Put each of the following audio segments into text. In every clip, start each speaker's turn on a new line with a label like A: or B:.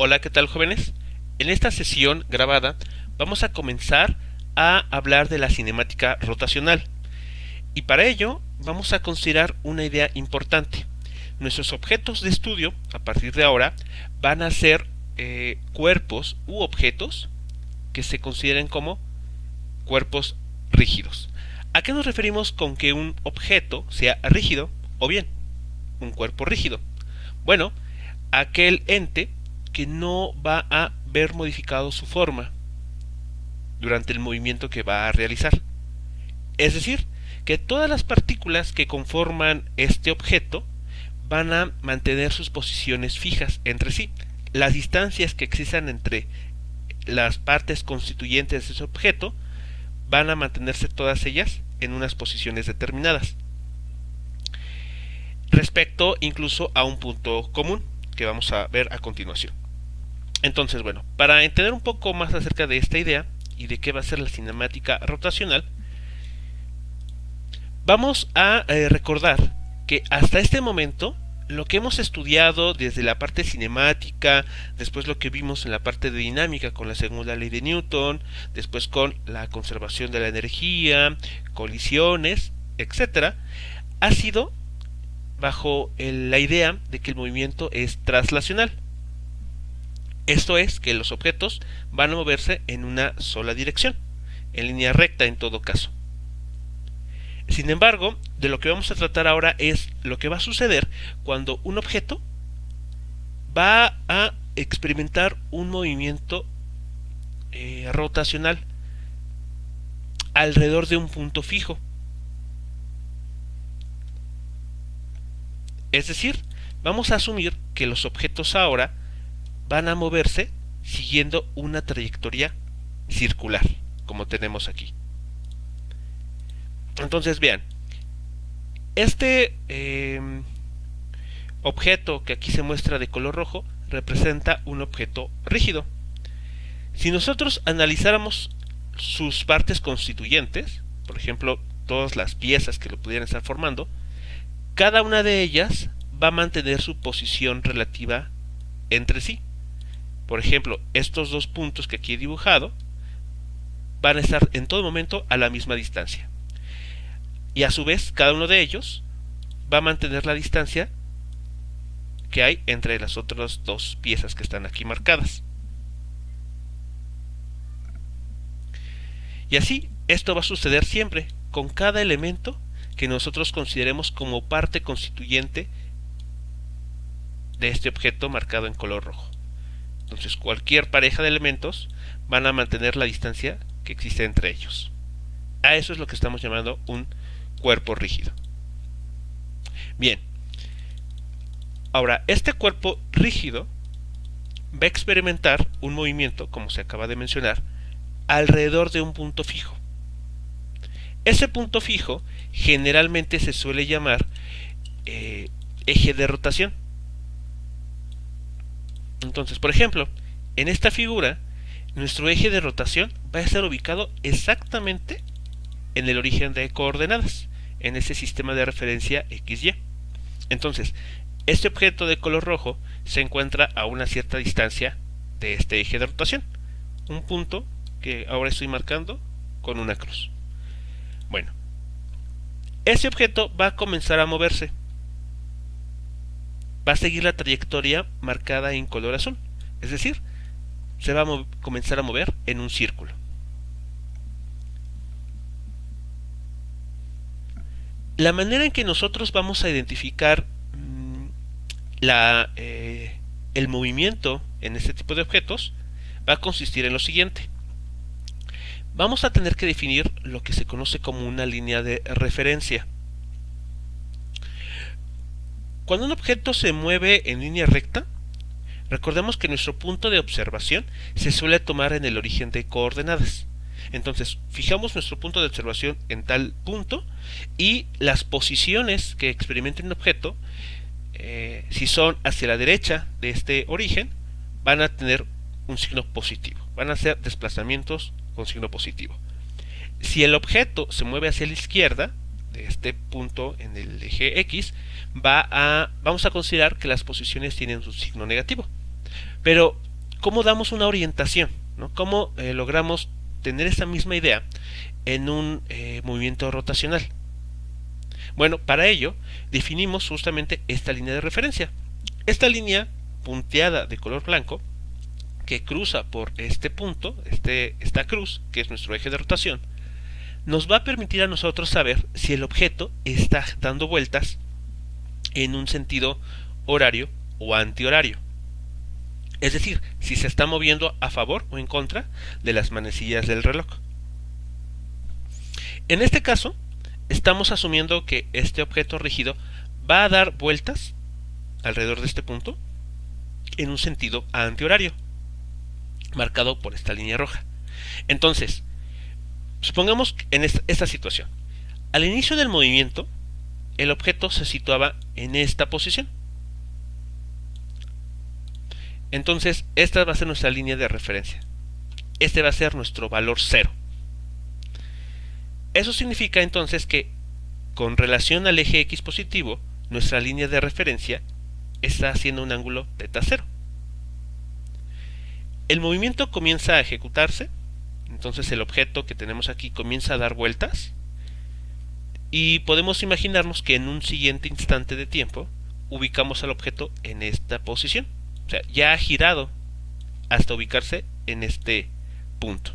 A: Hola, ¿qué tal, jóvenes? En esta sesión grabada vamos a comenzar a hablar de la cinemática rotacional y para ello vamos a considerar una idea importante. Nuestros objetos de estudio a partir de ahora van a ser cuerpos u objetos que se consideren como cuerpos rígidos. ¿A qué nos referimos con que un objeto sea rígido o bien un cuerpo rígido? Bueno, aquel ente que no va a ver modificado su forma durante el movimiento que va a realizar. Es decir, que todas las partículas que conforman este objeto van a mantener sus posiciones fijas entre sí. Las distancias que existan entre las partes constituyentes de ese objeto van a mantenerse todas ellas en unas posiciones determinadas. Respecto incluso a un punto común que vamos a ver a continuación. Entonces, bueno, para entender un poco más acerca de esta idea y de qué va a ser la cinemática rotacional, vamos a recordar que hasta este momento lo que hemos estudiado desde la parte cinemática, después lo que vimos en la parte de dinámica con la segunda ley de Newton, después con la conservación de la energía, colisiones, etc., ha sido bajo la idea de que el movimiento es traslacional. Esto es que los objetos van a moverse en una sola dirección, en línea recta en todo caso. Sin embargo, de lo que vamos a tratar ahora es lo que va a suceder cuando un objeto va a experimentar un movimiento rotacional alrededor de un punto fijo. Es decir, vamos a asumir que los objetos ahora van a moverse siguiendo una trayectoria circular, como tenemos aquí. Entonces vean, este objeto que aquí se muestra de color rojo representa un objeto rígido. Si nosotros analizáramos sus partes constituyentes, por ejemplo, todas las piezas que lo pudieran estar formando, cada una de ellas va a mantener su posición relativa entre sí. Por ejemplo, estos dos puntos que aquí he dibujado van a estar en todo momento a la misma distancia. Y a su vez, cada uno de ellos va a mantener la distancia que hay entre las otras dos piezas que están aquí marcadas. Y así, esto va a suceder siempre con cada elemento que nosotros consideremos como parte constituyente de este objeto marcado en color rojo. Entonces, cualquier pareja de elementos van a mantener la distancia que existe entre ellos. A eso es lo que estamos llamando un cuerpo rígido. Bien. Ahora, este cuerpo rígido va a experimentar un movimiento, como se acaba de mencionar, alrededor de un punto fijo. Ese punto fijo generalmente se suele llamar eje de rotación. Entonces, por ejemplo, en esta figura, nuestro eje de rotación va a estar ubicado exactamente en el origen de coordenadas, en ese sistema de referencia XY. Entonces, este objeto de color rojo se encuentra a una cierta distancia de este eje de rotación, un punto que ahora estoy marcando con una cruz. Bueno, ese objeto va a comenzar a moverse. Va a seguir la trayectoria marcada en color azul, es decir, se va a comenzar a mover en un círculo. La manera en que nosotros vamos a identificar el movimiento en este tipo de objetos va a consistir en lo siguiente. Vamos a tener que definir lo que se conoce como una línea de referencia. Cuando un objeto se mueve en línea recta, recordemos que nuestro punto de observación se suele tomar en el origen de coordenadas. Entonces, fijamos nuestro punto de observación en tal punto y las posiciones que experimente un objeto, si son hacia la derecha de este origen, van a tener un signo positivo. Van a ser desplazamientos con signo positivo. Si el objeto se mueve hacia la izquierda, de este punto en el eje X, vamos a considerar que las posiciones tienen un signo negativo. Pero ¿cómo damos una orientación? ¿No? ¿Cómo logramos tener esa misma idea en un movimiento rotacional? Bueno, para ello definimos justamente esta línea de referencia. Esta línea punteada de color blanco que cruza por este punto, esta cruz, que es nuestro eje de rotación, nos va a permitir a nosotros saber si el objeto está dando vueltas en un sentido horario o antihorario. Es decir, si se está moviendo a favor o en contra de las manecillas del reloj. En este caso, estamos asumiendo que este objeto rígido va a dar vueltas alrededor de este punto en un sentido antihorario, marcado por esta línea roja. Entonces, supongamos en esta situación. Al inicio del movimiento, el objeto se situaba en esta posición. Entonces, esta va a ser nuestra línea de referencia. Este va a ser nuestro valor 0. Eso significa entonces que, con relación al eje X positivo, nuestra línea de referencia está haciendo un ángulo θ 0. El movimiento comienza a ejecutarse, entonces el objeto que tenemos aquí comienza a dar vueltas, y podemos imaginarnos que en un siguiente instante de tiempo ubicamos al objeto en esta posición. O sea, ya ha girado hasta ubicarse en este punto.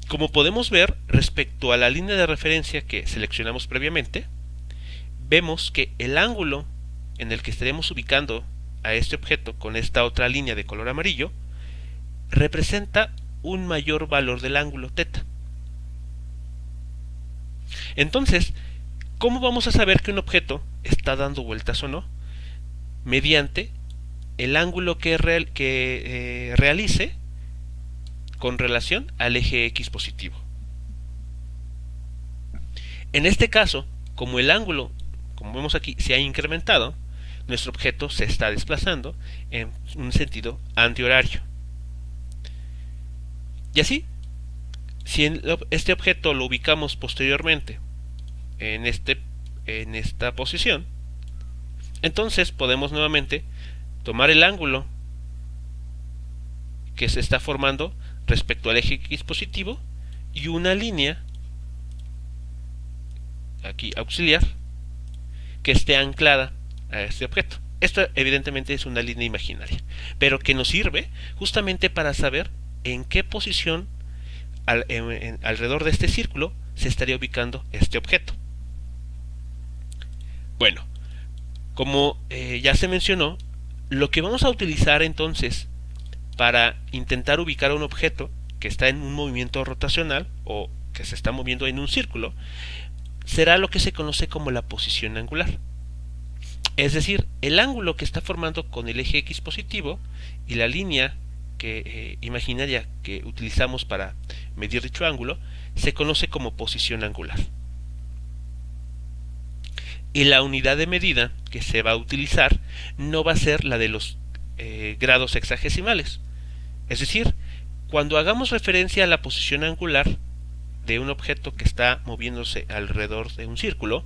A: Como podemos ver, respecto a la línea de referencia que seleccionamos previamente, vemos que el ángulo en el que estaremos ubicando a este objeto con esta otra línea de color amarillo representa un mayor valor del ángulo θ. Entonces, ¿cómo vamos a saber que un objeto está dando vueltas o no? Mediante el ángulo que realice con relación al eje X positivo. En este caso, como el ángulo, como vemos aquí, se ha incrementado, nuestro objeto se está desplazando en un sentido antihorario. Y así, si este objeto lo ubicamos posteriormente en esta posición, entonces podemos nuevamente tomar el ángulo que se está formando respecto al eje X positivo y una línea aquí auxiliar que esté anclada a este objeto. Esto evidentemente es una línea imaginaria, pero que nos sirve justamente para saber en qué posición alrededor de este círculo se estaría ubicando este objeto. Bueno, como ya se mencionó, lo que vamos a utilizar entonces para intentar ubicar a un objeto que está en un movimiento rotacional o que se está moviendo en un círculo será lo que se conoce como la posición angular. Es decir, el ángulo que está formando con el eje X positivo y la línea imaginaria que utilizamos para medir dicho ángulo se conoce como posición angular. Y la unidad de medida que se va a utilizar no va a ser la de los grados sexagesimales. Es decir, cuando hagamos referencia a la posición angular de un objeto que está moviéndose alrededor de un círculo,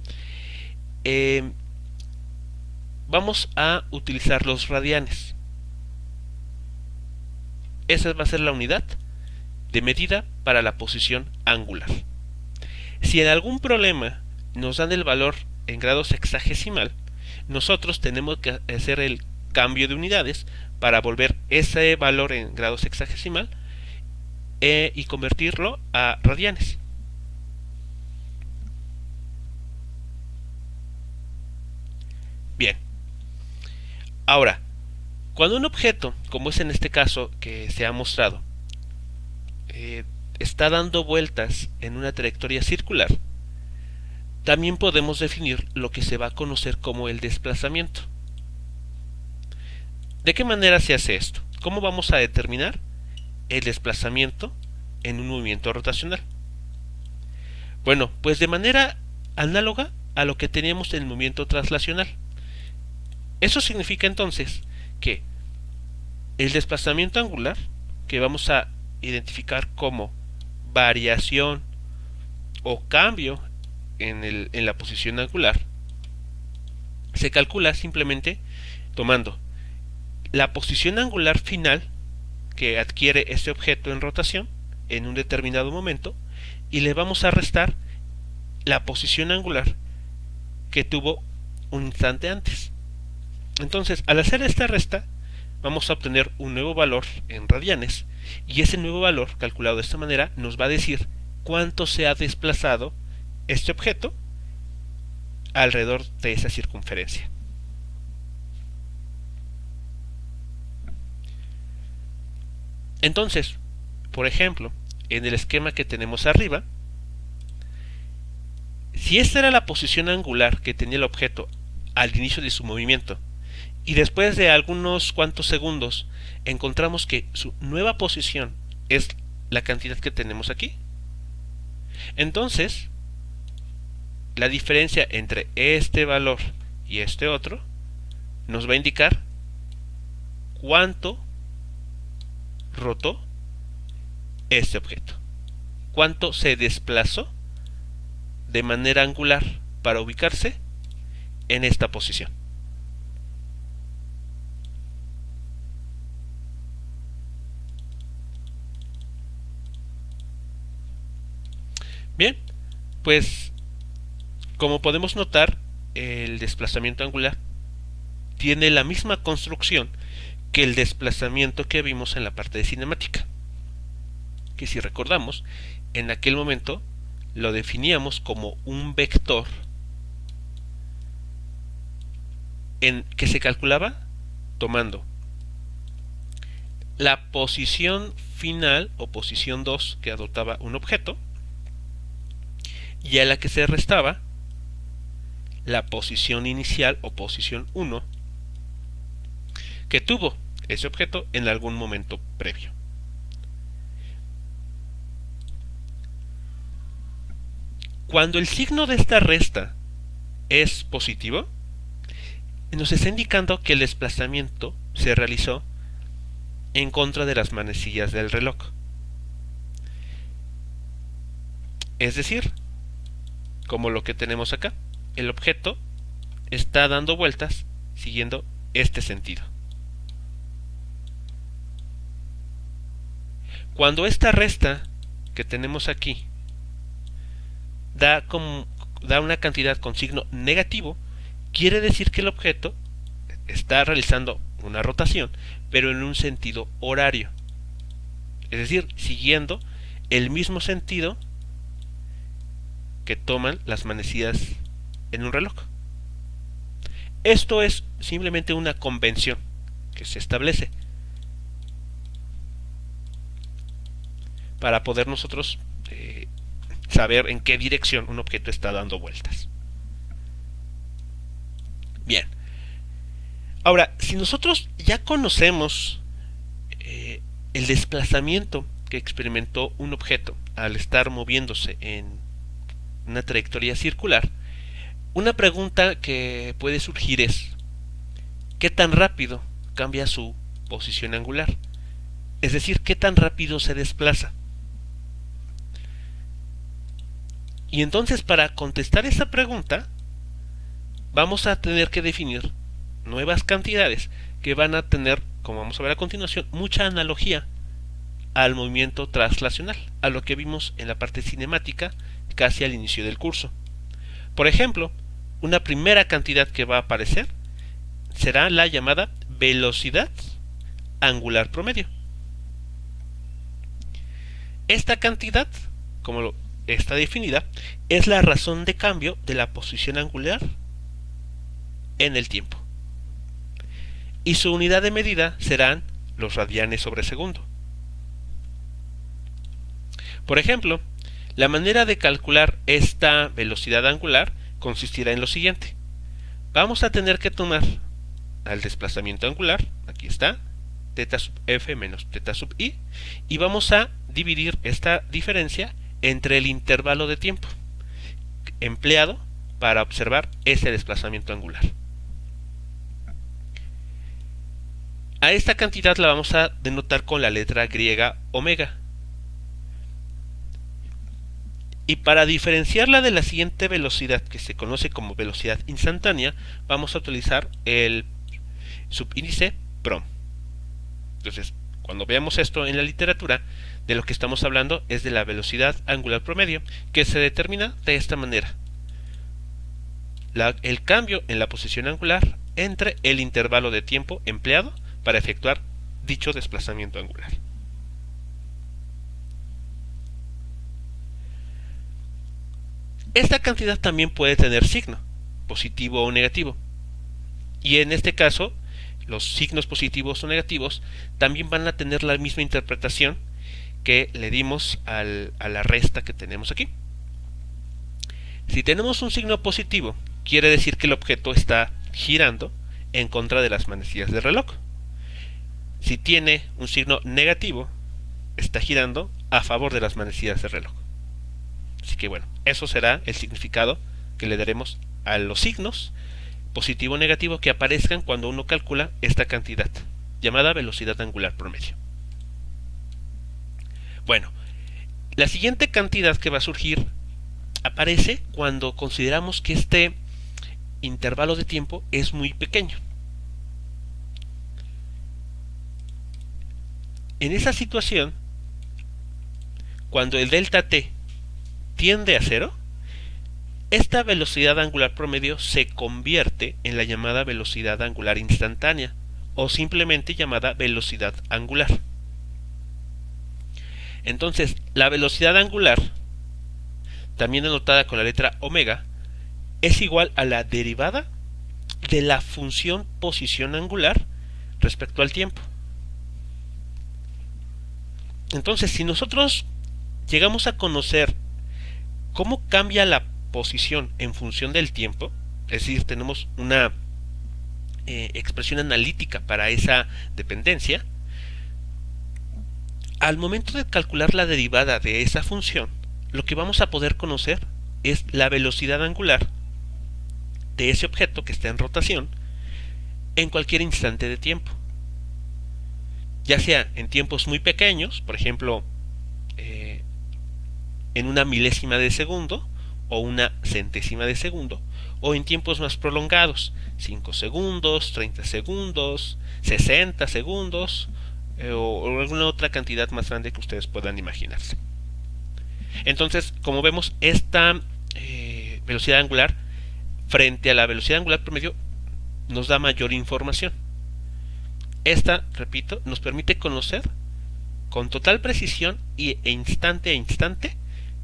A: vamos a utilizar los radianes. Esa va a ser la unidad de medida para la posición angular. Si en algún problema nos dan el valor en grado sexagesimal, nosotros tenemos que hacer el cambio de unidades para volver ese valor en grado sexagesimal y convertirlo a radianes. Bien. Ahora, cuando un objeto, como es en este caso que se ha mostrado, está dando vueltas en una trayectoria circular, también podemos definir lo que se va a conocer como el desplazamiento. ¿De qué manera se hace esto? ¿Cómo vamos a determinar el desplazamiento en un movimiento rotacional? Bueno, pues de manera análoga a lo que teníamos en el movimiento translacional. Eso significa entonces que el desplazamiento angular, que vamos a identificar como variación o cambio en la posición angular, se calcula simplemente tomando la posición angular final que adquiere este objeto en rotación en un determinado momento y le vamos a restar la posición angular que tuvo un instante antes. Entonces, al hacer esta resta, vamos a obtener un nuevo valor en radianes y ese nuevo valor, calculado de esta manera, nos va a decir cuánto se ha desplazado este objeto alrededor de esa circunferencia. Entonces, por ejemplo, en el esquema que tenemos arriba, si esta era la posición angular que tenía el objeto al inicio de su movimiento y después de algunos cuantos segundos encontramos que su nueva posición es la cantidad que tenemos aquí, entonces la diferencia entre este valor y este otro nos va a indicar cuánto rotó este objeto, cuánto se desplazó de manera angular para ubicarse en esta posición. Bien, pues como podemos notar, el desplazamiento angular tiene la misma construcción que el desplazamiento que vimos en la parte de cinemática, que si recordamos, en aquel momento lo definíamos como un vector en que se calculaba tomando la posición final o posición 2 que adoptaba un objeto y a la que se restaba la posición inicial o posición 1 que tuvo ese objeto en algún momento previo. Cuando el signo de esta resta es positivo, nos está indicando que el desplazamiento se realizó en contra de las manecillas del reloj. Es decir, como lo que tenemos acá, el objeto está dando vueltas siguiendo este sentido. Cuando esta resta que tenemos aquí da una cantidad con signo negativo, quiere decir que el objeto está realizando una rotación, pero en un sentido horario, es decir, siguiendo el mismo sentido que toman las manecillas en un reloj. Esto es simplemente una convención que se establece para poder nosotros saber en qué dirección un objeto está dando vueltas. Bien. Ahora, si nosotros ya conocemos el desplazamiento que experimentó un objeto al estar moviéndose en una trayectoria circular, una pregunta que puede surgir es: ¿qué tan rápido cambia su posición angular? Es decir, ¿qué tan rápido se desplaza? Y entonces, para contestar esa pregunta, vamos a tener que definir nuevas cantidades que van a tener, como vamos a ver a continuación, mucha analogía al movimiento translacional, a lo que vimos en la parte cinemática casi al inicio del curso. Por ejemplo, una primera cantidad que va a aparecer será la llamada velocidad angular promedio. Esta cantidad, como está definida, es la razón de cambio de la posición angular en el tiempo. Y su unidad de medida serán los radianes sobre segundo. Por ejemplo, la manera de calcular esta velocidad angular consistirá en lo siguiente. Vamos a tener que tomar al desplazamiento angular, aquí está, θ sub f menos θ sub i, y vamos a dividir esta diferencia entre el intervalo de tiempo empleado para observar ese desplazamiento angular. A esta cantidad la vamos a denotar con la letra griega omega. Y para diferenciarla de la siguiente velocidad, que se conoce como velocidad instantánea, vamos a utilizar el subíndice prom. Entonces, cuando veamos esto en la literatura, de lo que estamos hablando es de la velocidad angular promedio, que se determina de esta manera. El cambio en la posición angular entre el intervalo de tiempo empleado para efectuar dicho desplazamiento angular. Esta cantidad también puede tener signo, positivo o negativo. Y en este caso, los signos positivos o negativos también van a tener la misma interpretación que le dimos a la resta que tenemos aquí. Si tenemos un signo positivo, quiere decir que el objeto está girando en contra de las manecillas del reloj. Si tiene un signo negativo, está girando a favor de las manecillas del reloj. Así que bueno, eso será el significado que le daremos a los signos positivo o negativo que aparezcan cuando uno calcula esta cantidad, llamada velocidad angular promedio. Bueno, la siguiente cantidad que va a surgir aparece cuando consideramos que este intervalo de tiempo es muy pequeño. En esa situación, cuando el delta t tiende a 0, esta velocidad angular promedio se convierte en la llamada velocidad angular instantánea, o simplemente llamada velocidad angular. Entonces, la velocidad angular, también denotada con la letra omega, es igual a la derivada de la función posición angular respecto al tiempo. Entonces, si nosotros llegamos a conocer cómo cambia la posición en función del tiempo, es decir, tenemos una expresión analítica para esa dependencia, al momento de calcular la derivada de esa función, lo que vamos a poder conocer es la velocidad angular de ese objeto que está en rotación en cualquier instante de tiempo, ya sea en tiempos muy pequeños, por ejemplo en una milésima de segundo o una centésima de segundo, o en tiempos más prolongados, 5 segundos, 30 segundos, 60 segundos, o alguna otra cantidad más grande que ustedes puedan imaginarse. Entonces, como vemos, esta velocidad angular frente a la velocidad angular promedio nos da mayor información. Esta, repito, nos permite conocer con total precisión e instante a instante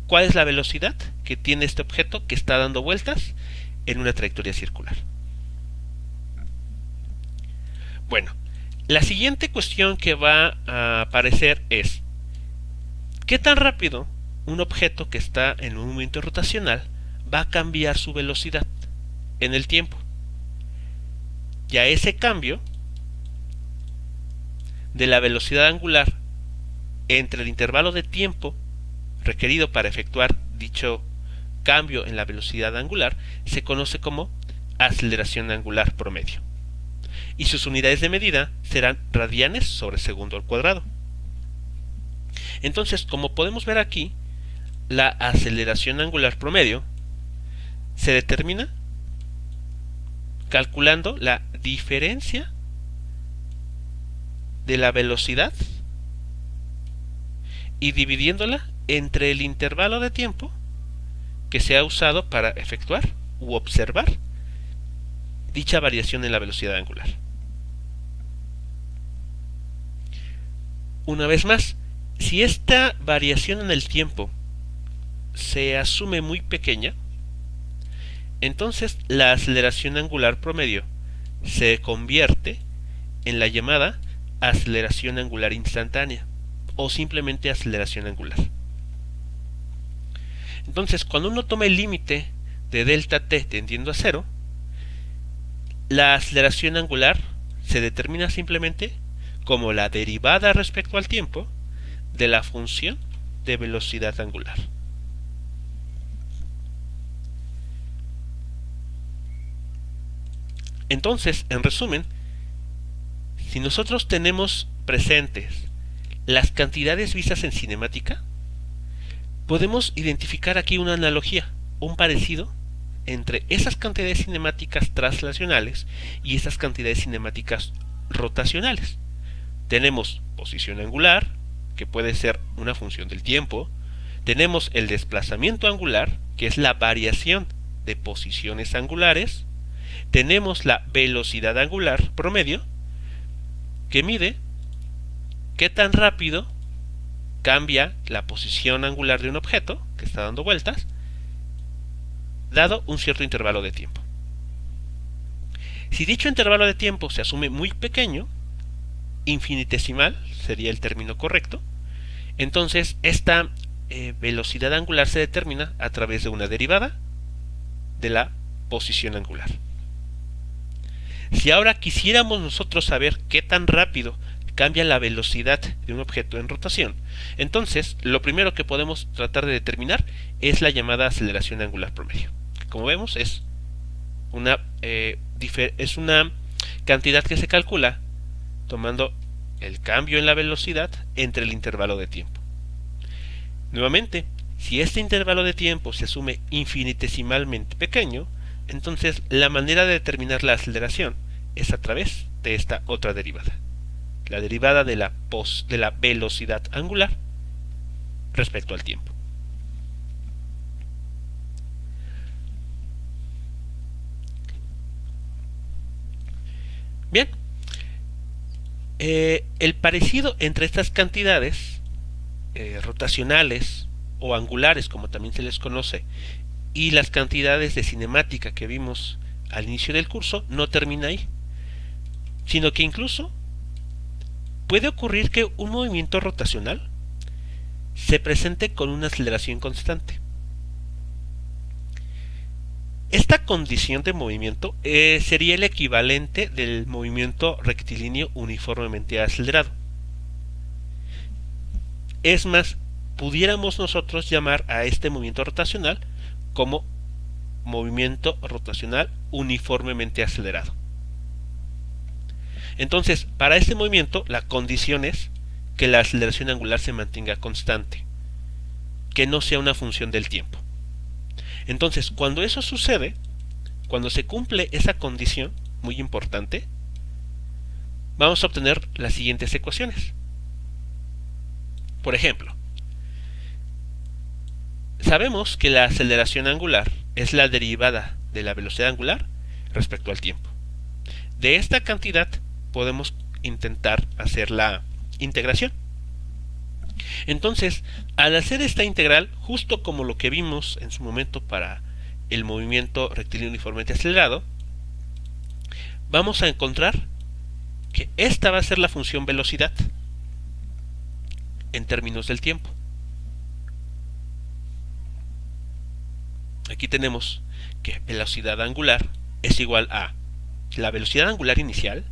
A: cuál es la velocidad que tiene este objeto que está dando vueltas en una trayectoria circular. Bueno, la siguiente cuestión que va a aparecer es ¿qué tan rápido un objeto que está en un movimiento rotacional va a cambiar su velocidad en el tiempo? Ya ese cambio de la velocidad angular entre el intervalo de tiempo requerido para efectuar dicho cambio en la velocidad angular se conoce como aceleración angular promedio, y sus unidades de medida serán radianes sobre segundo al cuadrado. Entonces, como podemos ver aquí, la aceleración angular promedio se determina calculando la diferencia de la velocidad y dividiéndola entre el intervalo de tiempo que se ha usado para efectuar u observar dicha variación en la velocidad angular. Una vez más, si esta variación en el tiempo se asume muy pequeña, entonces la aceleración angular promedio se convierte en la llamada aceleración angular instantánea o simplemente aceleración angular. Entonces, cuando uno toma el límite de delta t tendiendo a 0, la aceleración angular se determina simplemente como la derivada respecto al tiempo de la función de velocidad angular. Entonces, en resumen, si nosotros tenemos presentes las cantidades vistas en cinemática, podemos identificar aquí una analogía, un parecido entre esas cantidades cinemáticas translacionales y esas cantidades cinemáticas rotacionales. Tenemos posición angular, que puede ser una función del tiempo. Tenemos el desplazamiento angular, que es la variación de posiciones angulares. Tenemos la velocidad angular promedio, que mide qué tan rápido cambia la posición angular de un objeto que está dando vueltas, dado un cierto intervalo de tiempo. Si dicho intervalo de tiempo se asume muy pequeño, infinitesimal sería el término correcto, entonces esta velocidad angular se determina a través de una derivada de la posición angular. Si ahora quisiéramos nosotros saber qué tan rápido cambia la velocidad de un objeto en rotación, entonces lo primero que podemos tratar de determinar es la llamada aceleración angular promedio. Como vemos, es una cantidad que se calcula tomando el cambio en la velocidad entre el intervalo de tiempo. Nuevamente, si este intervalo de tiempo se asume infinitesimalmente pequeño, entonces la manera de determinar la aceleración es a través de esta otra derivada, la derivada de la velocidad angular respecto al tiempo. Bien, el parecido entre estas cantidades rotacionales o angulares, como también se les conoce, y las cantidades de cinemática que vimos al inicio del curso no termina ahí, sino que incluso puede ocurrir que un movimiento rotacional se presente con una aceleración constante. Esta condición de movimiento sería el equivalente del movimiento rectilíneo uniformemente acelerado. Es más, pudiéramos nosotros llamar a este movimiento rotacional como movimiento rotacional uniformemente acelerado. Entonces, para este movimiento, la condición es que la aceleración angular se mantenga constante, que no sea una función del tiempo. Entonces, cuando eso sucede, cuando se cumple esa condición muy importante, vamos a obtener las siguientes ecuaciones. Por ejemplo, sabemos que la aceleración angular es la derivada de la velocidad angular respecto al tiempo. De esta cantidad podemos intentar hacer la integración. Entonces, al hacer esta integral, justo como lo que vimos en su momento para el movimiento rectilíneo uniformemente acelerado, vamos a encontrar que esta va a ser la función velocidad en términos del tiempo. Aquí tenemos que velocidad angular es igual a la velocidad angular inicial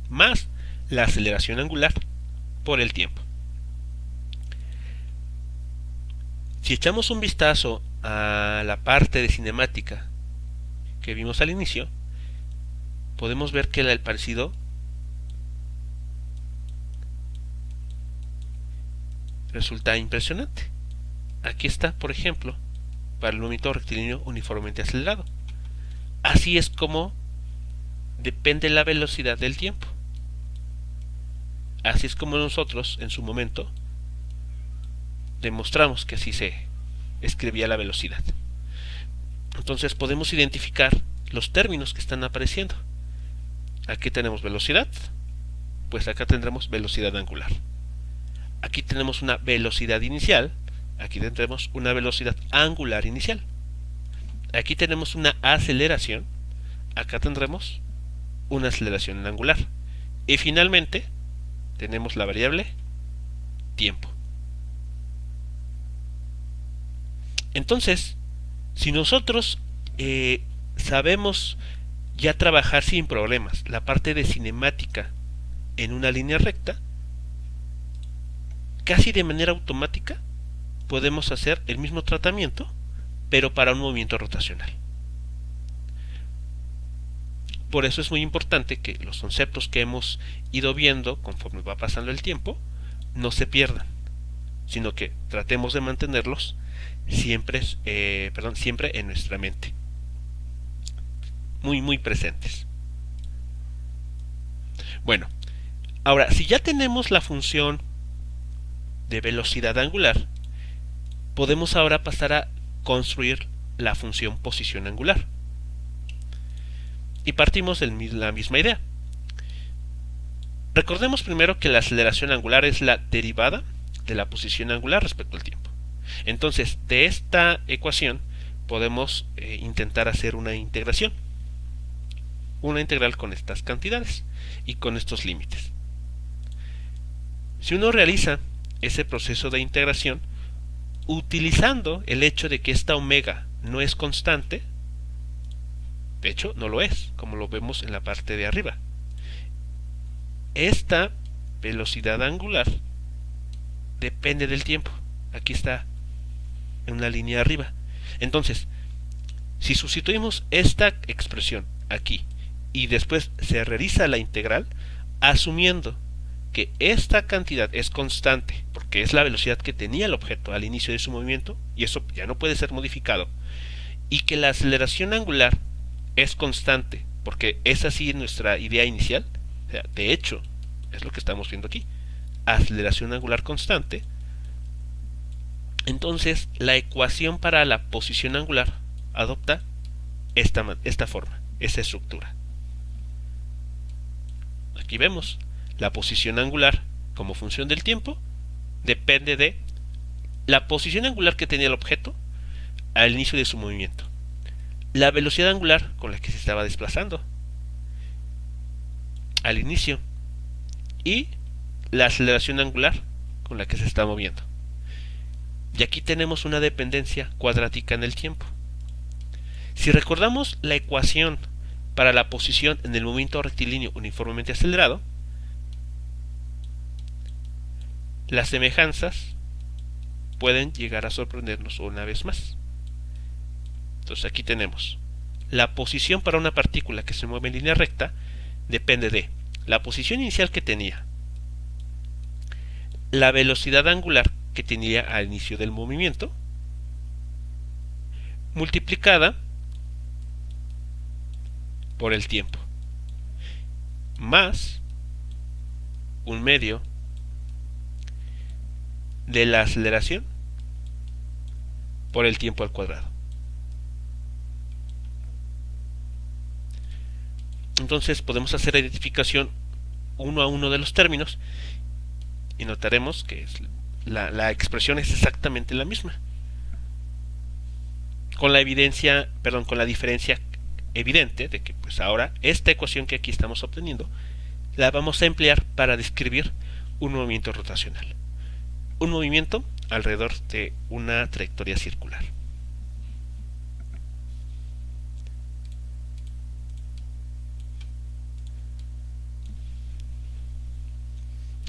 A: más la aceleración angular por el tiempo. Si echamos un vistazo a la parte de cinemática que vimos al inicio, podemos ver que el parecido resulta impresionante. Aquí está, por ejemplo, para el movimiento rectilíneo uniformemente acelerado. Así es como depende la velocidad del tiempo. Así es como nosotros, en su momento, demostramos que así se escribía la velocidad. Entonces podemos identificar los términos que están apareciendo. Aquí tenemos velocidad, pues acá tendremos velocidad angular. Aquí tenemos una velocidad inicial, aquí tendremos una velocidad angular inicial. Aquí tenemos una aceleración, acá tendremos una aceleración angular. Y finalmente tenemos la variable tiempo. Entonces, si nosotros sabemos ya trabajar sin problemas la parte de cinemática en una línea recta, casi de manera automática podemos hacer el mismo tratamiento, pero para un movimiento rotacional. Por eso es muy importante que los conceptos que hemos ido viendo conforme va pasando el tiempo no se pierdan, sino que tratemos de mantenerlos siempre en nuestra mente, muy presentes. Bueno, Ahora, si ya tenemos la función de velocidad angular, podemos ahora pasar a construir la función posición angular. Y partimos de la misma idea. Recordemos primero que la aceleración angular es la derivada de la posición angular respecto al tiempo. Entonces, de esta ecuación podemos intentar hacer una integración. Una integral con estas cantidades y con estos límites. Si uno realiza ese proceso de integración utilizando el hecho de que esta omega no es constante, de hecho no lo es, como lo vemos en la parte de arriba, esta velocidad angular depende del tiempo. Aquí está en una línea arriba. Entonces, si sustituimos esta expresión aquí y después se realiza la integral, asumiendo que esta cantidad es constante, porque es la velocidad que tenía el objeto al inicio de su movimiento, y eso ya no puede ser modificado, y que la aceleración angular es constante, porque es así nuestra idea inicial, o sea, de hecho, es lo que estamos viendo aquí, aceleración angular constante. Entonces, la ecuación para la posición angular adopta esta forma, esta estructura. Aquí vemos la posición angular como función del tiempo depende de la posición angular que tenía el objeto al inicio de su movimiento, la velocidad angular con la que se estaba desplazando al inicio y la aceleración angular con la que se está moviendo. Y aquí tenemos una dependencia cuadrática en el tiempo. Si recordamos la ecuación para la posición en el movimiento rectilíneo uniformemente acelerado, las semejanzas pueden llegar a sorprendernos una vez más. Entonces aquí tenemos la posición para una partícula que se mueve en línea recta depende de la posición inicial que tenía, la velocidad angular que tenía al inicio del movimiento, multiplicada por el tiempo, más un medio de la aceleración por el tiempo al cuadrado. Entonces podemos hacer la identificación uno a uno de los términos y notaremos que la expresión es exactamente la misma, con la diferencia evidente de que pues ahora esta ecuación que aquí estamos obteniendo la vamos a emplear para describir un movimiento rotacional, un movimiento alrededor de una trayectoria circular.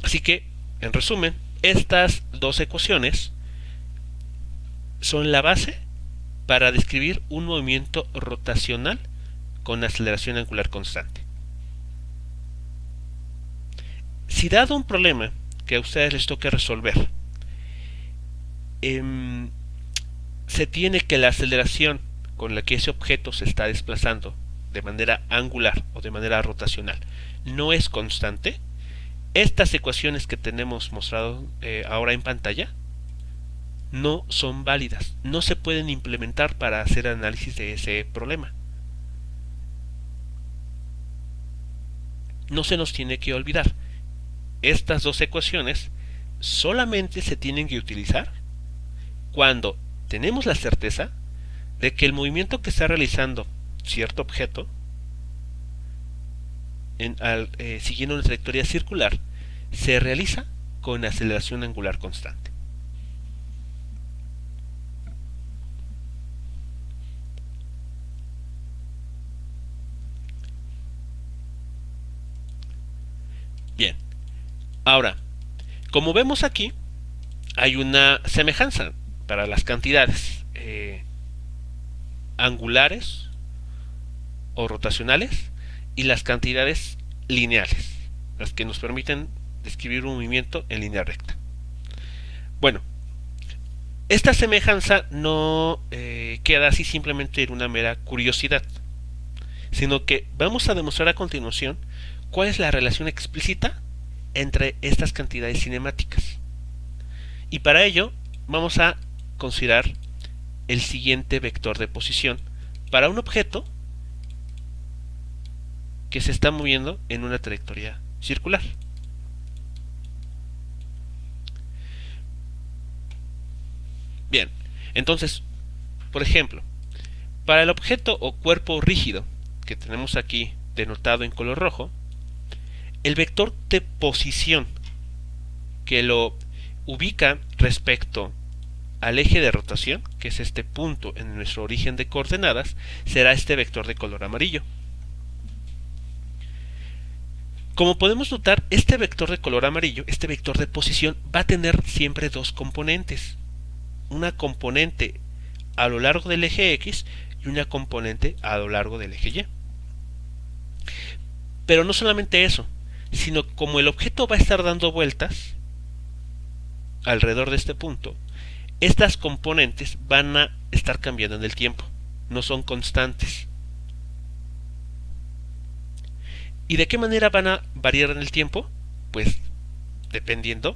A: Así que, en resumen, estas dos ecuaciones son la base para describir un movimiento rotacional con aceleración angular constante. Si dado un problema que a ustedes les toque resolver, se tiene que la aceleración con la que ese objeto se está desplazando de manera angular o de manera rotacional no es constante, estas ecuaciones que tenemos mostrado ahora en pantalla no son válidas, no se pueden implementar para hacer análisis de ese problema. No se nos tiene que olvidar, estas dos ecuaciones solamente se tienen que utilizar cuando tenemos la certeza de que el movimiento que está realizando cierto objeto siguiendo una trayectoria circular se realiza con aceleración angular constante. Bien, ahora, como vemos aquí, hay una semejanza para las cantidades angulares o rotacionales y las cantidades lineales, las que nos permiten describir un movimiento en línea recta. Bueno, esta semejanza no queda así simplemente en una mera curiosidad, sino que vamos a demostrar a continuación cuál es la relación explícita entre estas cantidades cinemáticas. Y para ello vamos a considerar el siguiente vector de posición para un objeto que se está moviendo en una trayectoria circular. Bien, entonces, por ejemplo, para el objeto o cuerpo rígido que tenemos aquí denotado en color rojo, el vector de posición que lo ubica respecto al eje de rotación, que es este punto en nuestro origen de coordenadas, será este vector de color amarillo. Como podemos notar, este vector de color amarillo, este vector de posición, va a tener siempre dos componentes. Una componente a lo largo del eje X y una componente a lo largo del eje Y. Pero no solamente eso, sino como el objeto va a estar dando vueltas alrededor de este punto, estas componentes van a estar cambiando en el tiempo, no son constantes. ¿Y de qué manera van a variar en el tiempo? Pues dependiendo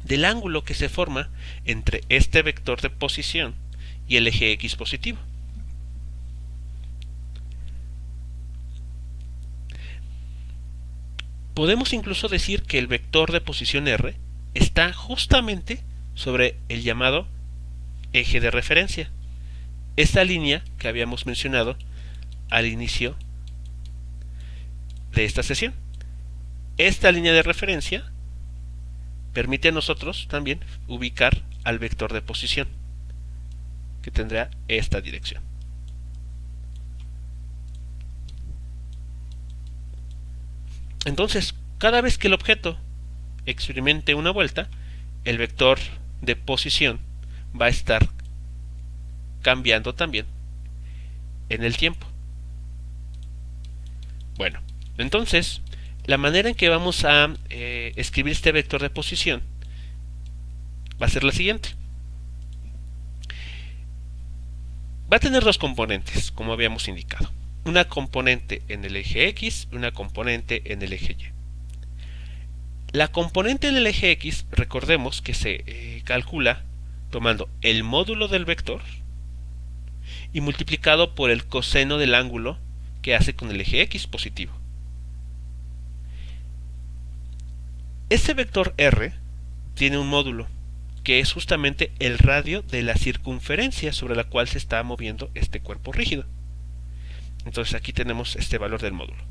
A: del ángulo que se forma entre este vector de posición y el eje X positivo. Podemos incluso decir que el vector de posición R está justamente sobre el llamado eje de referencia, esta línea que habíamos mencionado al inicio de esta sesión. Esta línea de referencia permite a nosotros también ubicar al vector de posición, que tendrá esta dirección. Entonces, cada vez que el objeto experimente una vuelta, el vector de posición va a estar cambiando también en el tiempo. Bueno, entonces la manera en que vamos a escribir este vector de posición va a ser la siguiente. Va a tener dos componentes, como habíamos indicado. Una componente en el eje X y una componente en el eje Y. La componente en el eje X, recordemos que se calcula tomando el módulo del vector y multiplicado por el coseno del ángulo que hace con el eje X positivo. Este vector R tiene un módulo que es justamente el radio de la circunferencia sobre la cual se está moviendo este cuerpo rígido. Entonces aquí tenemos este valor del módulo,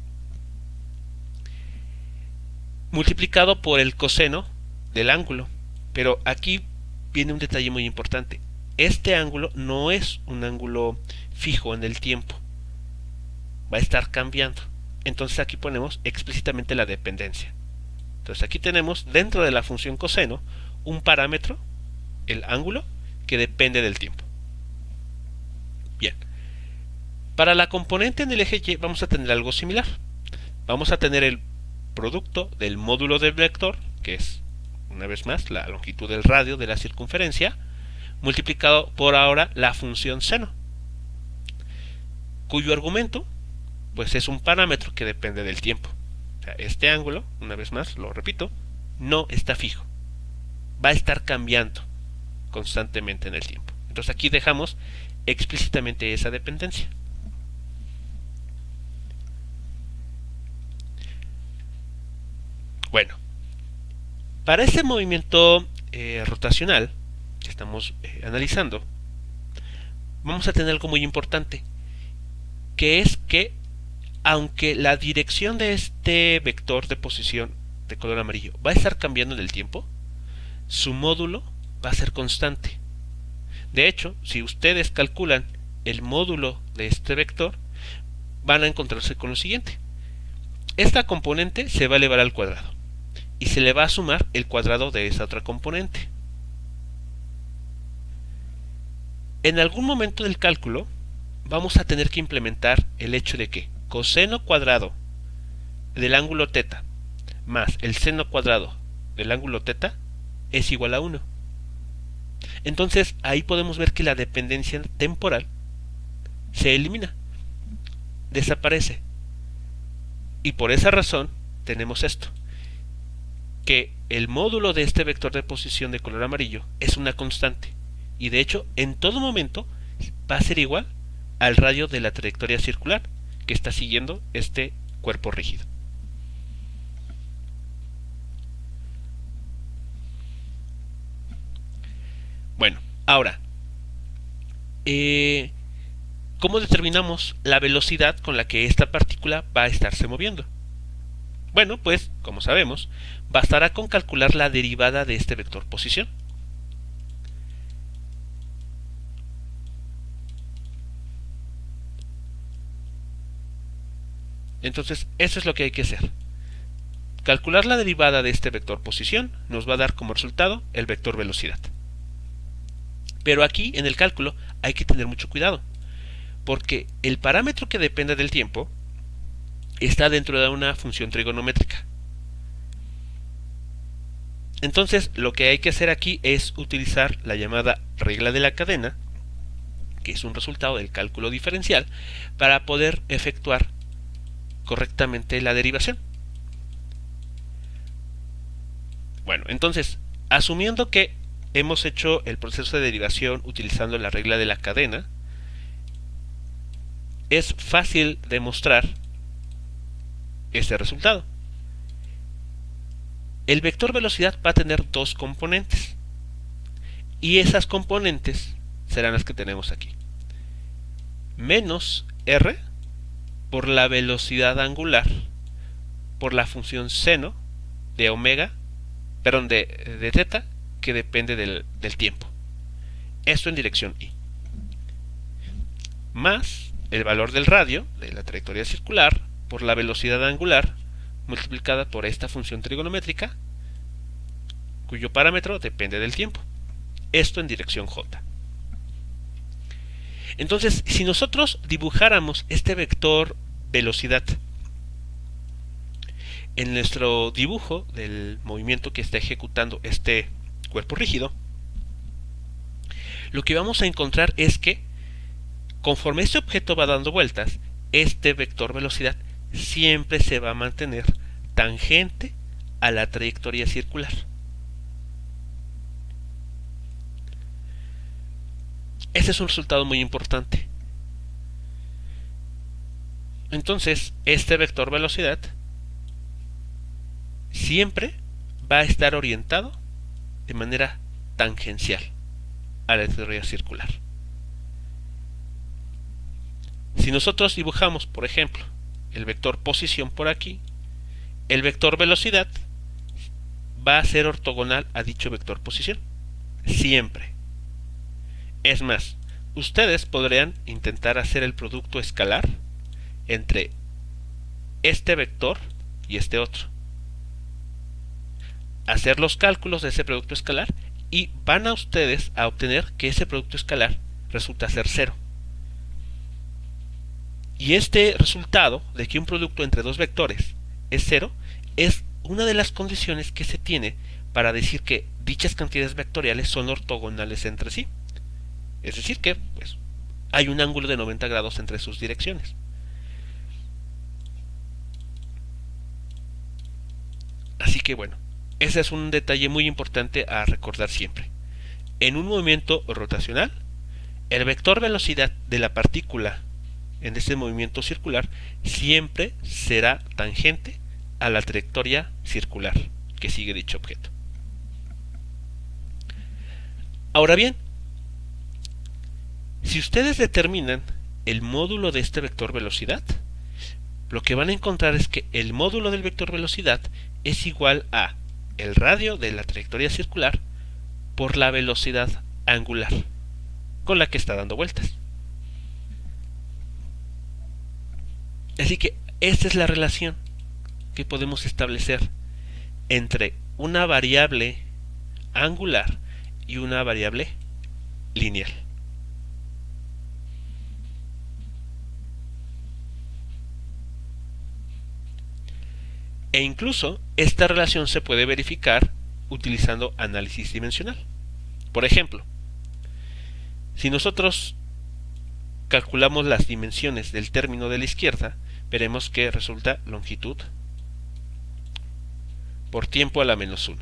A: multiplicado por el coseno del ángulo. Pero aquí viene un detalle muy importante. Este ángulo no es un ángulo fijo en el tiempo, va a estar cambiando. Entonces aquí ponemos explícitamente la dependencia. Entonces aquí tenemos dentro de la función coseno un parámetro, el ángulo, que depende del tiempo. Bien, para la componente en el eje Y vamos a tener algo similar. Vamos a tener el producto del módulo del vector, que es, una vez más, la longitud del radio de la circunferencia, multiplicado por ahora la función seno, cuyo argumento pues es un parámetro que depende del tiempo. O sea, este ángulo, una vez más, lo repito, no está fijo, va a estar cambiando constantemente en el tiempo. Entonces aquí dejamos explícitamente esa dependencia. Bueno, para este movimiento rotacional que estamos analizando, vamos a tener algo muy importante, que es que aunque la dirección de este vector de posición de color amarillo va a estar cambiando en el tiempo, su módulo va a ser constante. De hecho, si ustedes calculan el módulo de este vector, van a encontrarse con lo siguiente. Esta componente se va a elevar al cuadrado y se le va a sumar el cuadrado de esa otra componente. En algún momento del cálculo vamos a tener que implementar el hecho de que coseno cuadrado del ángulo θ más el seno cuadrado del ángulo θ es igual a 1. Entonces ahí podemos ver que la dependencia temporal se elimina, desaparece. Y por esa razón tenemos esto. que el módulo de este vector de posición de color amarillo es una constante y de hecho en todo momento va a ser igual al radio de la trayectoria circular que está siguiendo este cuerpo rígido. Bueno, ahora, ¿cómo determinamos la velocidad con la que esta partícula va a estarse moviendo? Bueno, pues, como sabemos, bastará con calcular la derivada de este vector posición. Entonces, eso es lo que hay que hacer. Calcular la derivada de este vector posición nos va a dar como resultado el vector velocidad. Pero aquí, en el cálculo, hay que tener mucho cuidado, porque el parámetro que depende del tiempo está dentro de una función trigonométrica. Entonces, lo que hay que hacer aquí es utilizar la llamada regla de la cadena, que es un resultado del cálculo diferencial, para poder efectuar correctamente la derivación. Bueno, entonces, asumiendo que hemos hecho el proceso de derivación utilizando la regla de la cadena, es fácil demostrar este resultado. El vector velocidad va a tener dos componentes y esas componentes serán las que tenemos aquí. Menos r por la velocidad angular por la función seno de omega, perdón, de teta, que depende del tiempo. Esto en dirección y. Más el valor del radio de la trayectoria circular por la velocidad angular multiplicada por esta función trigonométrica cuyo parámetro depende del tiempo. Esto en dirección j. Entonces, si nosotros dibujáramos este vector velocidad en nuestro dibujo del movimiento que está ejecutando este cuerpo rígido, lo que vamos a encontrar es que conforme este objeto va dando vueltas, este vector velocidad siempre se va a mantener tangente a la trayectoria circular. Ese es un resultado muy importante. Entonces, este vector velocidad siempre va a estar orientado de manera tangencial a la trayectoria circular. Si nosotros dibujamos, por ejemplo, el vector posición por aquí, el vector velocidad va a ser ortogonal a dicho vector posición. Siempre. Es más, ustedes podrían intentar hacer el producto escalar entre este vector y este otro. Hacer los cálculos de ese producto escalar y van a ustedes a obtener que ese producto escalar resulta ser cero. Y este resultado de que un producto entre dos vectores es cero es una de las condiciones que se tiene para decir que dichas cantidades vectoriales son ortogonales entre sí. Es decir que pues, hay un ángulo de 90 grados entre sus direcciones. Así que bueno, ese es un detalle muy importante a recordar siempre. En un movimiento rotacional, el vector velocidad de la partícula en este movimiento circular siempre será tangente a la trayectoria circular que sigue dicho objeto. Ahora bien, si ustedes determinan el módulo de este vector velocidad, lo que van a encontrar es que el módulo del vector velocidad es igual a el radio de la trayectoria circular por la velocidad angular con la que está dando vueltas. Así que esta es la relación que podemos establecer entre una variable angular y una variable lineal. E incluso esta relación se puede verificar utilizando análisis dimensional. Por ejemplo, si nosotros calculamos las dimensiones del término de la izquierda, veremos que resulta longitud por tiempo a la menos 1.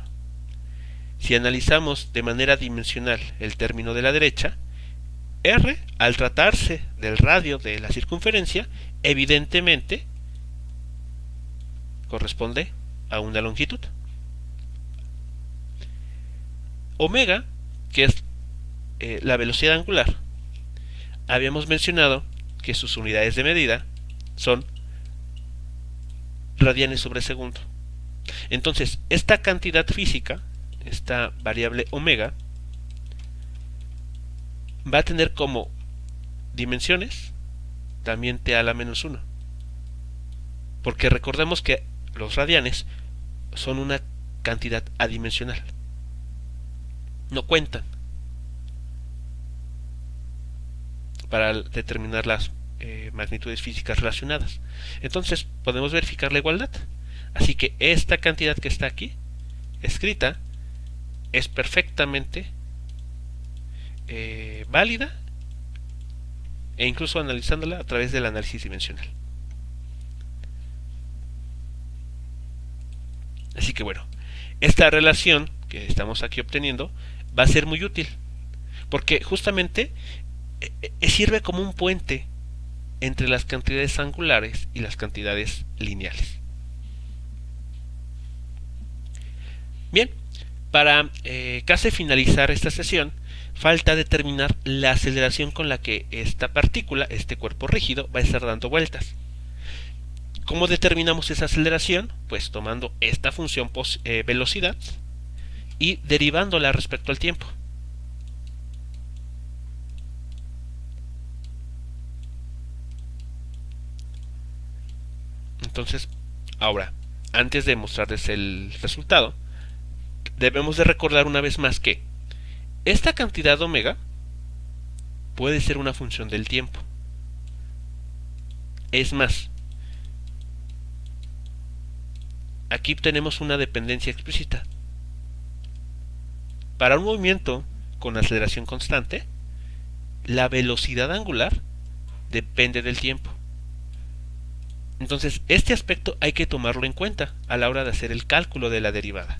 A: Si analizamos de manera dimensional el término de la derecha, r, al tratarse del radio de la circunferencia, evidentemente corresponde a una longitud. Omega, que es la velocidad angular, habíamos mencionado que sus unidades de medida son radianes sobre segundo. Entonces, esta cantidad física, esta variable omega, va a tener como dimensiones también t a la menos 1. Porque recordemos que los radianes son una cantidad adimensional. No cuentan para determinar las magnitudes físicas relacionadas. Entonces podemos verificar la igualdad. Así que esta cantidad que está aquí escrita es perfectamente válida, e incluso analizándola a través del análisis dimensional. Así que bueno, esta relación que estamos aquí obteniendo va a ser muy útil, porque justamente sirve como un puente entre las cantidades angulares y las cantidades lineales. Bien, para casi finalizar esta sesión, falta determinar la aceleración con la que esta partícula, este cuerpo rígido, va a estar dando vueltas. ¿Cómo determinamos esa aceleración? Pues tomando esta función velocidad y derivándola respecto al tiempo. Entonces, ahora, antes de mostrarles el resultado, debemos de recordar una vez más que esta cantidad omega puede ser una función del tiempo. Es más, aquí tenemos una dependencia explícita. Para un movimiento con aceleración constante, la velocidad angular depende del tiempo. Entonces, este aspecto hay que tomarlo en cuenta a la hora de hacer el cálculo de la derivada.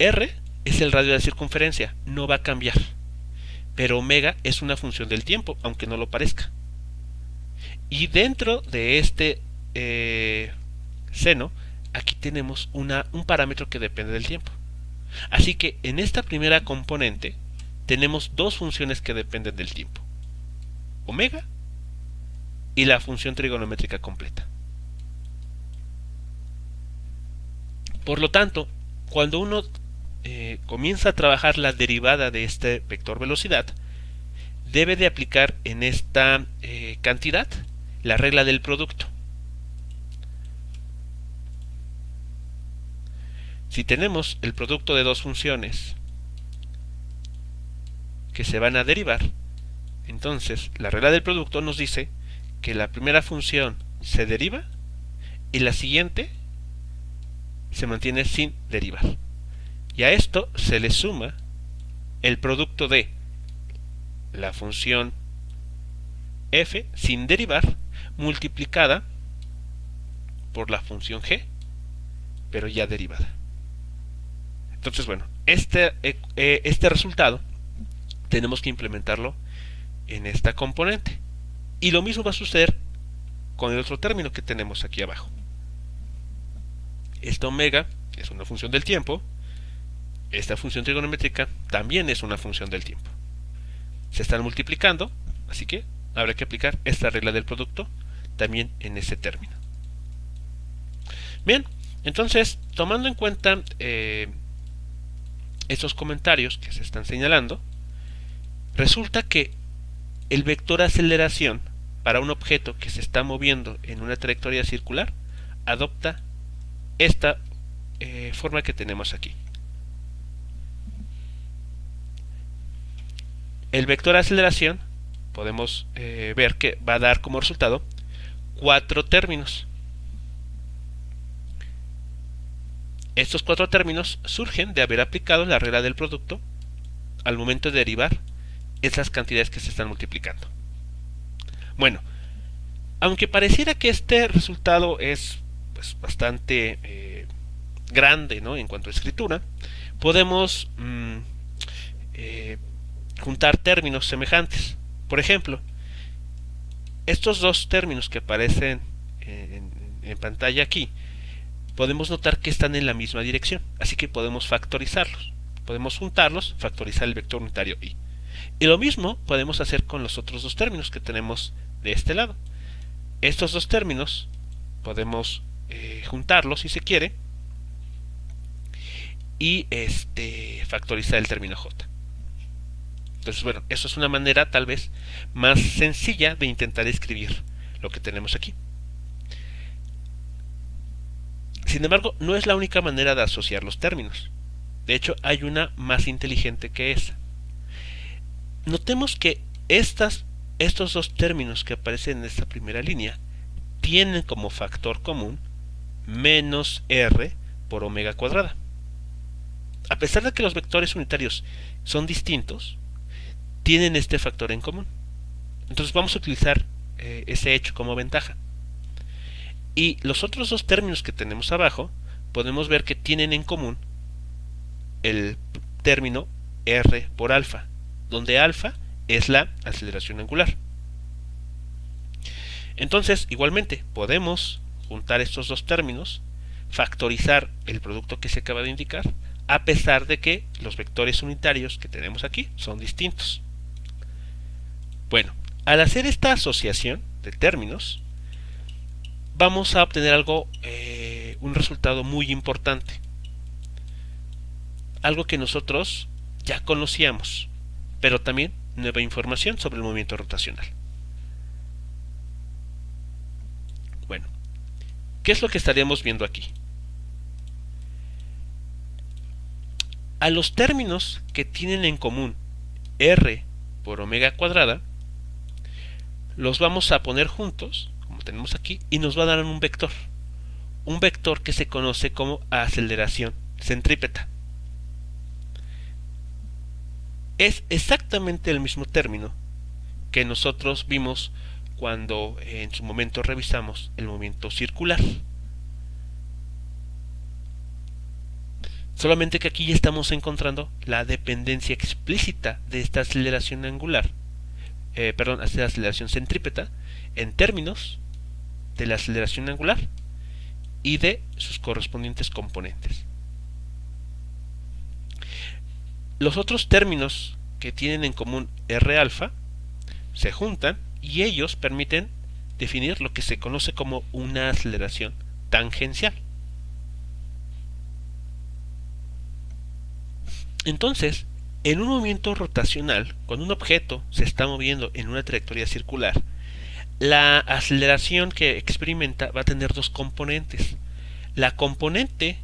A: R es el radio de la circunferencia, no va a cambiar. Pero omega es una función del tiempo, aunque no lo parezca. Y dentro de este seno, aquí tenemos un parámetro que depende del tiempo. Así que en esta primera componente tenemos dos funciones que dependen del tiempo: omega y la función trigonométrica completa. Por lo tanto, cuando uno comienza a trabajar la derivada de este vector velocidad, debe de aplicar en esta cantidad la regla del producto. Si tenemos el producto de dos funciones que se van a derivar, entonces la regla del producto nos dice que la primera función se deriva y la siguiente se mantiene sin derivar. Y a esto se le suma el producto de la función f sin derivar multiplicada por la función g, pero ya derivada. Entonces, bueno, este resultado tenemos que implementarlo en esta componente. Y lo mismo va a suceder con el otro término que tenemos aquí abajo. Esta omega es una función del tiempo. Esta función trigonométrica también es una función del tiempo. Se están multiplicando, así que habrá que aplicar esta regla del producto también en ese término. Bien, entonces, tomando en cuenta estos comentarios que se están señalando, resulta que el vector aceleración para un objeto que se está moviendo en una trayectoria circular adopta esta forma que tenemos aquí. El vector aceleración podemos ver que va a dar como resultado 4 términos. Estos 4 términos surgen de haber aplicado la regla del producto al momento de derivar esas cantidades que se están multiplicando. Bueno, aunque pareciera que este resultado es pues bastante grande, ¿no?, en cuanto a escritura, podemos juntar términos semejantes. Por ejemplo, estos dos términos que aparecen en pantalla aquí, podemos notar que están en la misma dirección, así que podemos factorizarlos. Podemos juntarlos, factorizar el vector unitario y. Y lo mismo podemos hacer con los otros dos términos que tenemos de este lado. Estos dos términos podemos juntarlos si se quiere y factorizar el término j. Entonces, bueno, eso es una manera tal vez más sencilla de intentar escribir lo que tenemos aquí. Sin embargo, no es la única manera de asociar los términos. De hecho, hay una más inteligente que esa. Notemos que estos dos términos que aparecen en esta primera línea tienen como factor común menos r por omega cuadrada. A pesar de que los vectores unitarios son distintos, tienen este factor en común. Entonces vamos a utilizar ese hecho como ventaja. Y los otros dos términos que tenemos abajo, podemos ver que tienen en común el término r por alfa, donde alfa es la aceleración angular. Entonces, igualmente, podemos juntar estos dos términos, factorizar el producto que se acaba de indicar, a pesar de que los vectores unitarios que tenemos aquí son distintos. Bueno, al hacer esta asociación de términos, vamos a obtener algo, un resultado muy importante. Algo que nosotros ya conocíamos, pero también nueva información sobre el movimiento rotacional. Bueno, ¿qué es lo que estaríamos viendo aquí? A los términos que tienen en común r por omega cuadrada, los vamos a poner juntos, como tenemos aquí, y nos va a dar un vector que se conoce como aceleración centrípeta. Es exactamente el mismo término que nosotros vimos cuando en su momento revisamos el movimiento circular. Solamente que aquí ya estamos encontrando la dependencia explícita de esta aceleración angular, esta aceleración centrípeta, en términos de la aceleración angular y de sus correspondientes componentes. Los otros términos que tienen en común R alfa se juntan y ellos permiten definir lo que se conoce como una aceleración tangencial. Entonces, en un movimiento rotacional, cuando un objeto se está moviendo en una trayectoria circular, la aceleración que experimenta va a tener dos componentes. La componente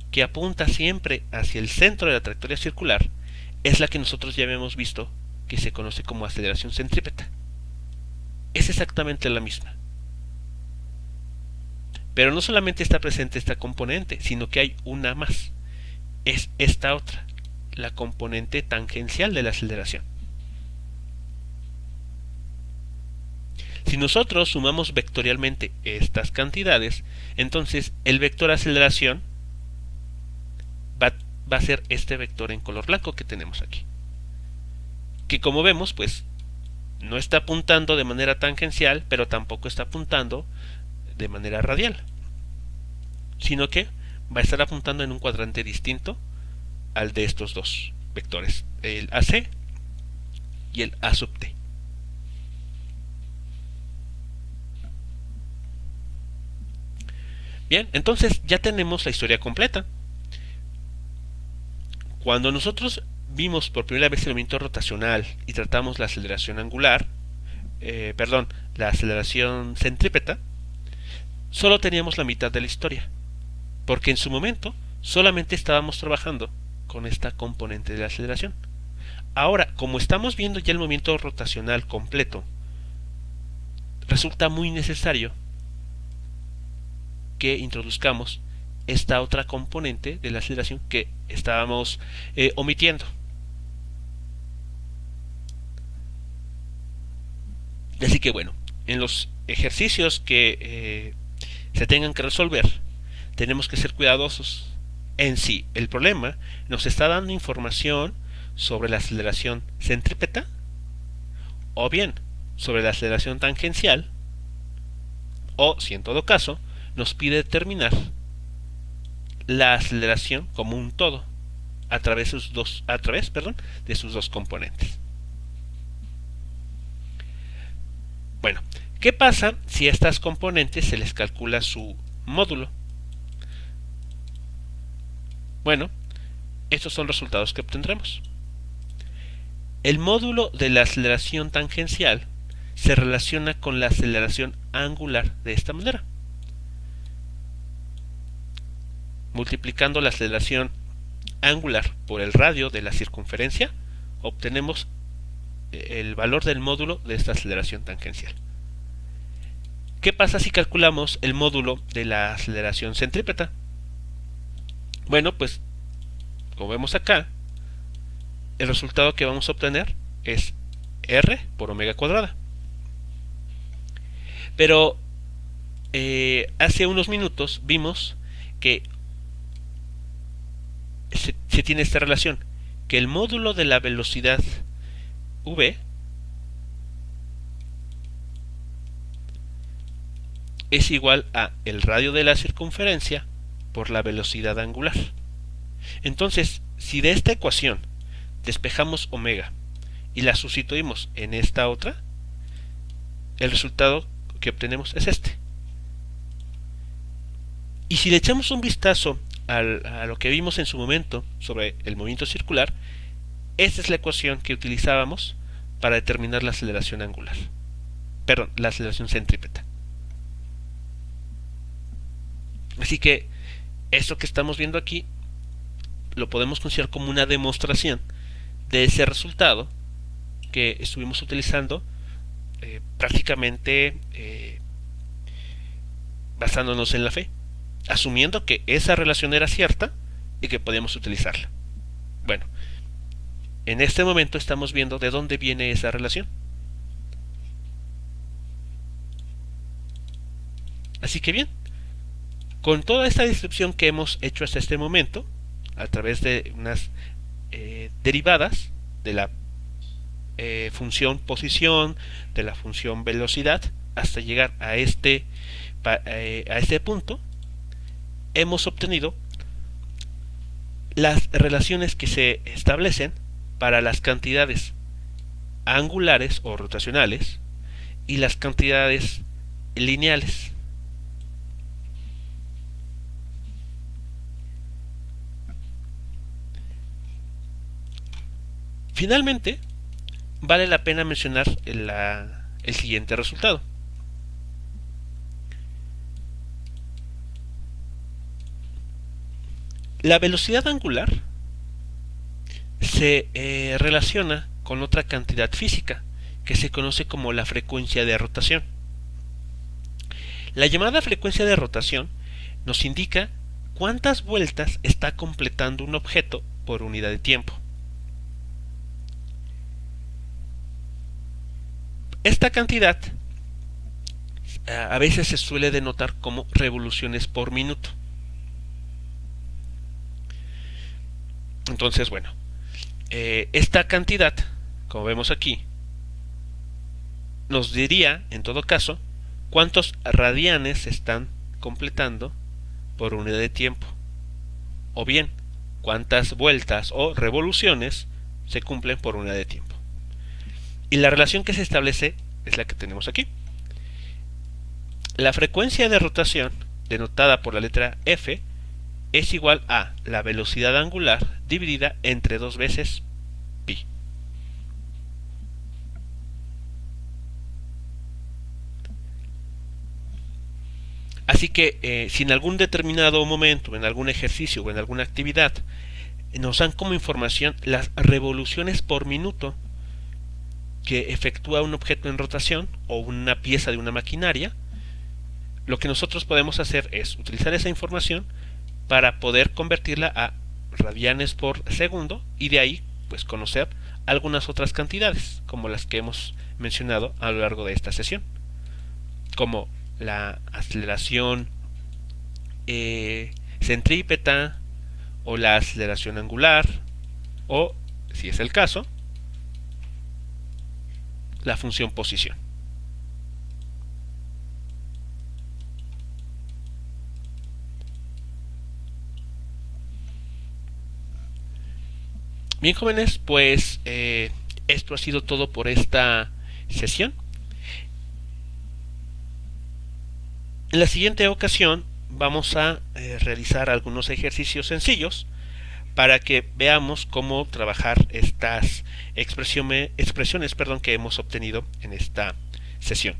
A: que apunta siempre hacia el centro de la trayectoria circular es la que nosotros ya habíamos visto, que se conoce como aceleración centrípeta. Es exactamente la misma. Pero no solamente está presente esta componente, sino que hay una más. Es esta otra, la componente tangencial de la aceleración. Si nosotros sumamos vectorialmente estas cantidades, entonces el vector aceleración va a ser este vector en color blanco que tenemos aquí, que como vemos pues no está apuntando de manera tangencial, pero tampoco está apuntando de manera radial, sino que va a estar apuntando en un cuadrante distinto al de estos dos vectores, el AC y el A sub T. Bien, entonces ya tenemos la historia completa. Cuando nosotros vimos por primera vez el movimiento rotacional y tratamos la aceleración angular, la aceleración centrípeta, solo teníamos la mitad de la historia, porque en su momento solamente estábamos trabajando con esta componente de la aceleración. Ahora, como estamos viendo ya el movimiento rotacional completo, resulta muy necesario que introduzcamos esta otra componente de la aceleración que estábamos omitiendo. Así que bueno, en los ejercicios que se tengan que resolver, tenemos que ser cuidadosos en sí. El problema nos está dando información sobre la aceleración centrípeta o bien sobre la aceleración tangencial, o si en todo caso nos pide determinar la aceleración como un todo a través de sus dos componentes. Bueno, ¿qué pasa si a estas componentes se les calcula su módulo? Bueno, estos son los resultados que obtendremos. El módulo de la aceleración tangencial se relaciona con la aceleración angular de esta manera. Multiplicando la aceleración angular por el radio de la circunferencia, obtenemos el valor del módulo de esta aceleración tangencial. ¿Qué pasa si calculamos el módulo de la aceleración centrípeta? Bueno, pues como vemos acá, el resultado que vamos a obtener es R por omega cuadrada. Pero hace unos minutos vimos que se tiene esta relación, que el módulo de la velocidad v es igual a el radio de la circunferencia por la velocidad angular. Entonces, si de esta ecuación despejamos omega y la sustituimos en esta otra, el resultado que obtenemos es este. Y si le echamos un vistazo a lo que vimos en su momento sobre el movimiento circular, esta es la ecuación que utilizábamos para determinar la aceleración angular. Perdón, la aceleración centrípeta. Así que esto que estamos viendo aquí lo podemos considerar como una demostración de ese resultado que estuvimos utilizando prácticamente basándonos en la fe, asumiendo que esa relación era cierta y que podíamos utilizarla. Bueno, en este momento estamos viendo de dónde viene esa relación. Así que bien, con toda esta descripción que hemos hecho hasta este momento, a través de unas derivadas de la función posición, de la función velocidad, hasta llegar a este punto, hemos obtenido las relaciones que se establecen para las cantidades angulares o rotacionales y las cantidades lineales. Finalmente, vale la pena mencionar el siguiente resultado. La velocidad angular se relaciona con otra cantidad física que se conoce como la frecuencia de rotación. La llamada frecuencia de rotación nos indica cuántas vueltas está completando un objeto por unidad de tiempo. Esta cantidad a veces se suele denotar como revoluciones por minuto. Entonces, bueno, esta cantidad, como vemos aquí, nos diría, en todo caso, cuántos radianes se están completando por unidad de tiempo, o bien cuántas vueltas o revoluciones se cumplen por unidad de tiempo. Y la relación que se establece es la que tenemos aquí. La frecuencia de rotación, denotada por la letra F, es igual a la velocidad angular dividida entre 2 veces pi. Así que si en algún determinado momento, en algún ejercicio o en alguna actividad nos dan como información las revoluciones por minuto que efectúa un objeto en rotación o una pieza de una maquinaria, lo que nosotros podemos hacer es utilizar esa información para poder convertirla a radianes por segundo y de ahí pues conocer algunas otras cantidades como las que hemos mencionado a lo largo de esta sesión, como la aceleración centrípeta o la aceleración angular, o, si es el caso, la función posición. Bien, jóvenes, pues esto ha sido todo por esta sesión. En la siguiente ocasión vamos a realizar algunos ejercicios sencillos para que veamos cómo trabajar estas expresiones que hemos obtenido en esta sesión.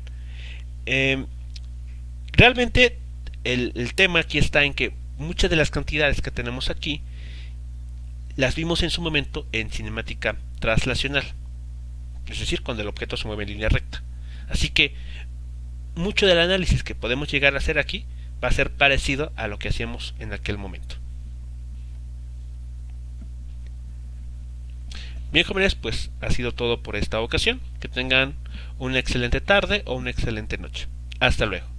A: Realmente el tema aquí está en que muchas de las cantidades que tenemos aquí las vimos en su momento en cinemática translacional, es decir, cuando el objeto se mueve en línea recta. Así que mucho del análisis que podemos llegar a hacer aquí va a ser parecido a lo que hacíamos en aquel momento. Bien, jóvenes, pues ha sido todo por esta ocasión. Que tengan una excelente tarde o una excelente noche. Hasta luego.